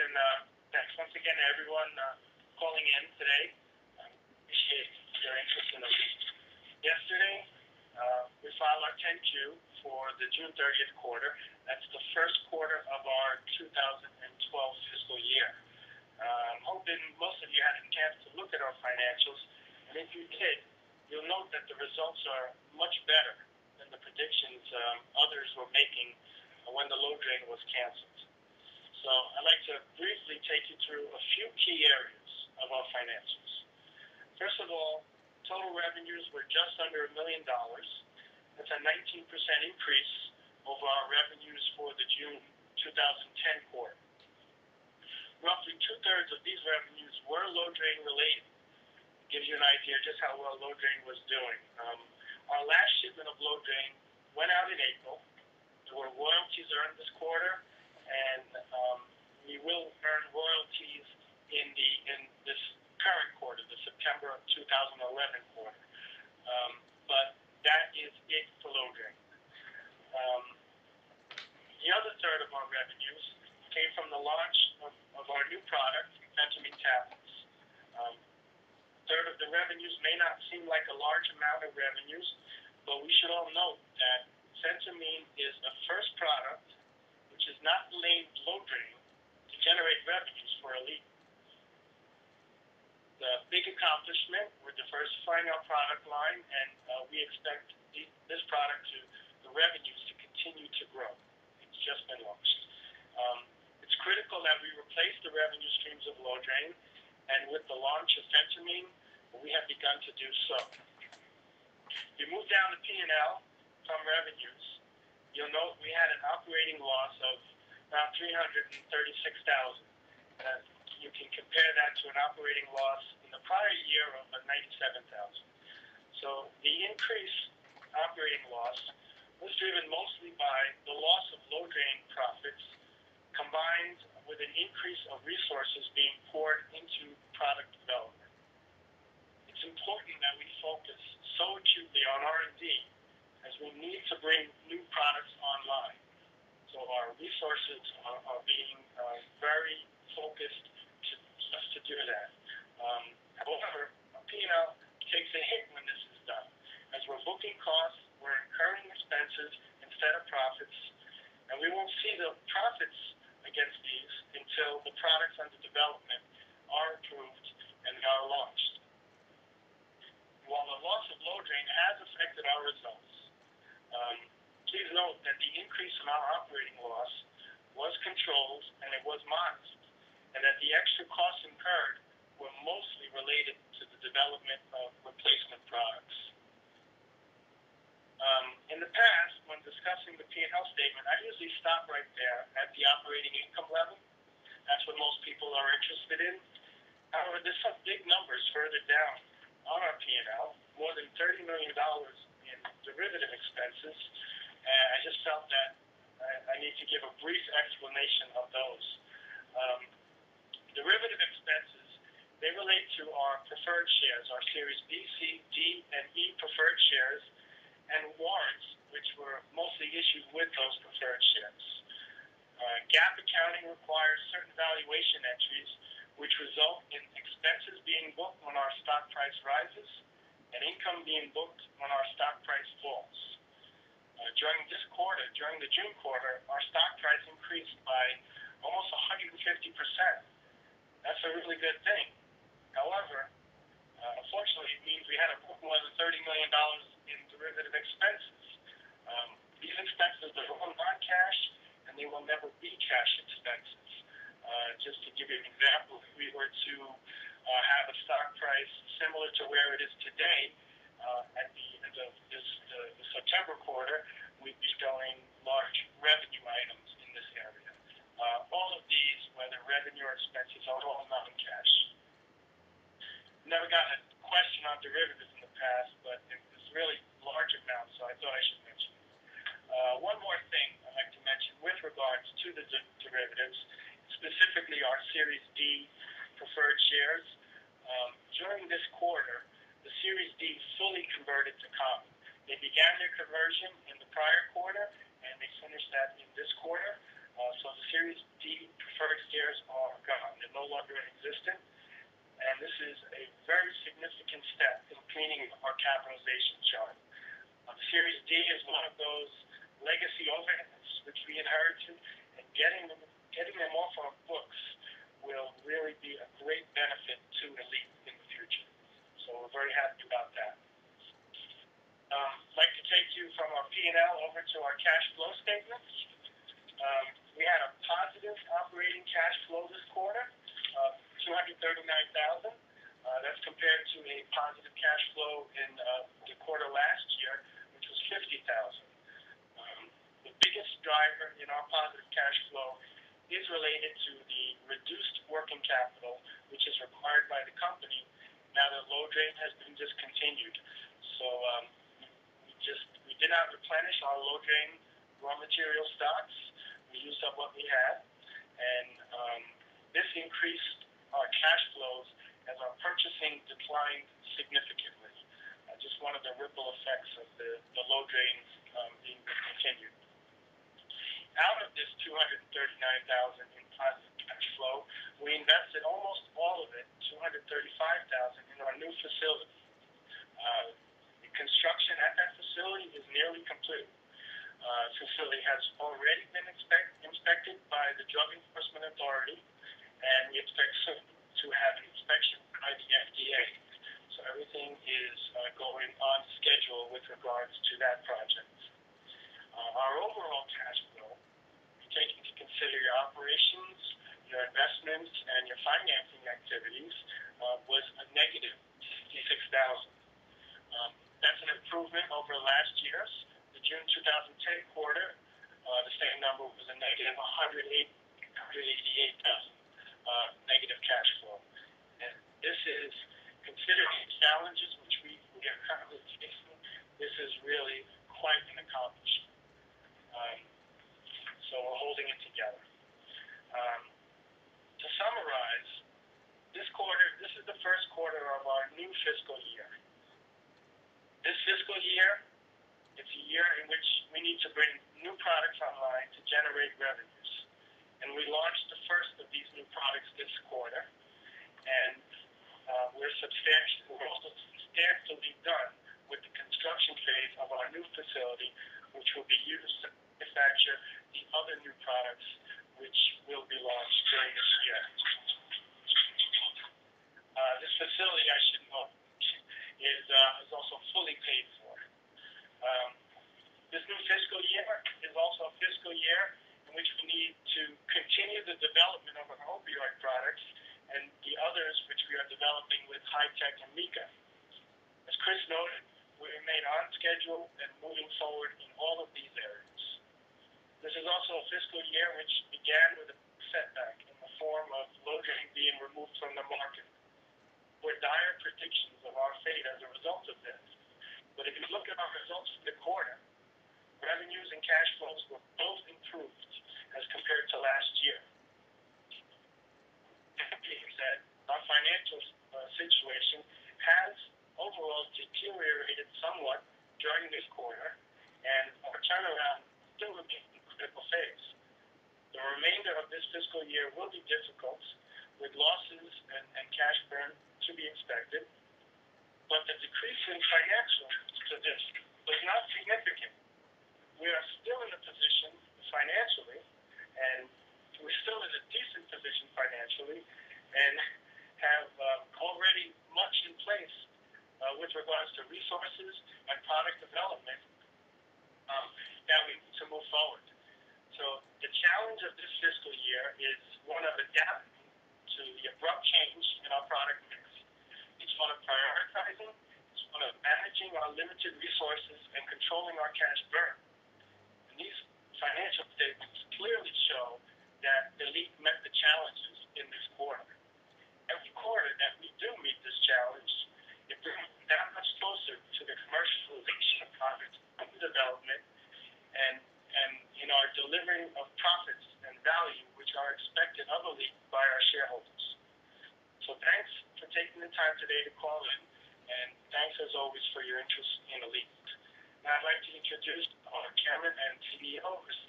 and thanks once again to everyone calling in today. Appreciate your interest in the week. Yesterday, we filed our 10Q for the June 30th quarter. That's the first quarter of our 2012 fiscal year. I'm hoping most of you had a chance to look at our financials, and if you did, you'll note that the results are much better than the predictions others were making when the load drain was canceled. So I'd like to briefly take you through a few key areas of our financials. First of all, total revenues were just under $1 million. That's a 19% increase over our revenues for the June 2010 quarter. Roughly two-thirds of these revenues were load drain related. It gives you an idea just how well load drain was doing. Our last shipment of load drain went out in April. There were royalties earned this quarter, and we will earn royalties in this current quarter, the September 2011 quarter. But that is it for load drain. The other third of our revenues came from the launch of our new product, phentermine tablets. A third of the revenues may not seem like a large amount of revenues, but we should all note that phentermine is the first product which is not named load drain to generate revenues for Elite. The big accomplishment, we're diversifying our product line, and we expect this product the revenues to continue to grow. It's just been launched. It's critical that we replace the revenue streams of load drain, and with the launch of phentermine, we have begun to do so. If you move down the P&L from revenues, you'll note we had an operating loss of about $336,000. You can compare that to an operating loss in the prior year of $97,000. So the increased operating loss was driven mostly by the loss of load drain profits combined with an increase of resources being poured into product development. It's important that we focus so acutely on R&D as we need to bring new products online. So our resources are being very focused just to do that. However, P&L takes a hit when this is done. As we're booking costs, we're incurring expenses instead of profits, and we won't see the profits against these until the products under development are approved and are launched. While the loss of load drain has affected our results, please note that the increase in our operating loss was controlled and it was modest, and that the extra costs incurred were mostly related to the development of replacement products. In the past, when discussing the P&L statement, I usually stop right there at the operating income level. That's what most people are interested in. However, there's some big numbers further down on our P&L, more than $30 million in derivative expenses, and I just felt that I need to give a brief explanation of those. Derivative expenses, they relate to our preferred shares, our Series B, C, D, and E preferred shares, and warrants, which were mostly issued with those preferred shares. GAAP accounting requires certain valuation entries, which result in expenses being booked when our stock price rises and income being booked when our stock price falls. During this quarter, during the June quarter, our stock price increased by almost 150%. That's a really good thing. However, unfortunately, it means we had to book more than $30 million in derivative expenses. These expenses are all non-cash, and they will never be cash expenses. Just to give you an example, if we were to have a stock price similar to where it is today at the end of the September quarter, we'd be showing large revenue items in this area. All of these, whether revenue or expenses, are all non-cash. Never got a question on derivatives in the past, but it was really large amounts, so I thought I should mention it. One more thing I'd like to mention with regards to the derivatives, specifically our Series D preferred shares. During this quarter, the Series D fully converted to common. They began their conversion in the prior quarter, and they finished that in this quarter. So the Series D preferred shares are gone. They're no longer in existence. And this is a very significant step in cleaning our capitalization chart. The Series D is one of those legacy overheads which we inherited, and getting them off our books will really be a great benefit to Elite in the future. So we're very happy about that. I'd like to take you from our P&L over to our cash flow statement. We had a positive operating cash flow this quarter of $239,000. That's compared to a positive cash flow in the quarter last year, which was $50,000. The biggest driver in our positive cash flow is related to the reduced working capital, which is required by the company now that low drain has been discontinued. So we did not replenish our low drain raw material stocks. We used up what we had, and this increased our cash flows as our purchasing declined significantly. Just one of the ripple effects of the low drain being discontinued. Out of this $239,000 in positive cash flow, we invested almost all of it, $235,000, in our new facility. The construction at that facility is nearly complete. The facility has already been inspected by the Drug Enforcement Authority, and we expect soon to have an inspection by the FDA. So everything is going on schedule with regards to that project. Our overall cash flow, you take into consider your operations, your investments, and your financing activities, was a negative $66,000. That's an improvement over last year's. The June 2010 quarter, the same number was a negative $188,000 negative cash flow. And this is, considering the challenges which we are currently facing, this is really quite an accomplishment. So we're holding it together. To summarize, this is the first quarter of our new fiscal year. This fiscal year, it's a year in which we need to bring new products online to generate revenues. And we launched the first of these new products this quarter. And we're also substantially done with the construction phase of our new facility, which will be used to manufacture the other new products which will be launched during this year. This facility, I should note, is also fully paid for. This new fiscal year is also a fiscal year in which we need to continue the development of our opioid products and the others which we are developing with High-Tech and Mika. As Chris noted, we remain on schedule and moving forward in all of these areas. This is also a fiscal year which began with a setback in the form of low drain being removed from the market. There were dire predictions of our fate as a result of this. But if you look at our results for the quarter, revenues and cash flows were both improved as compared to last year. That being said, our financial situation has overall deteriorated somewhat during this quarter, and our turnaround still remains in a critical phase. The remainder of this fiscal year will be difficult, with losses and cash burn to be expected, but the decrease in financial position was not significant. We are still in a position financially, and we're still in a decent position financially, and have already much in place with regards to resources and product development that we need to move forward. So the challenge of this fiscal year is one of adapting to the abrupt change in our product mix. It's one of prioritizing, it's one of managing our limited resources and controlling our cash burn. And these financial statements clearly show that Elite met the challenges in this quarter. Every quarter that we do meet this challenge, it brings that much closer to the commercialization of products under development and in our delivering of profits and value which are expected of Elite by our shareholders. So thanks for taking the time today to call in, and thanks as always for your interest in Elite. Now I'd like to introduce our Chairman and CEO, Mr.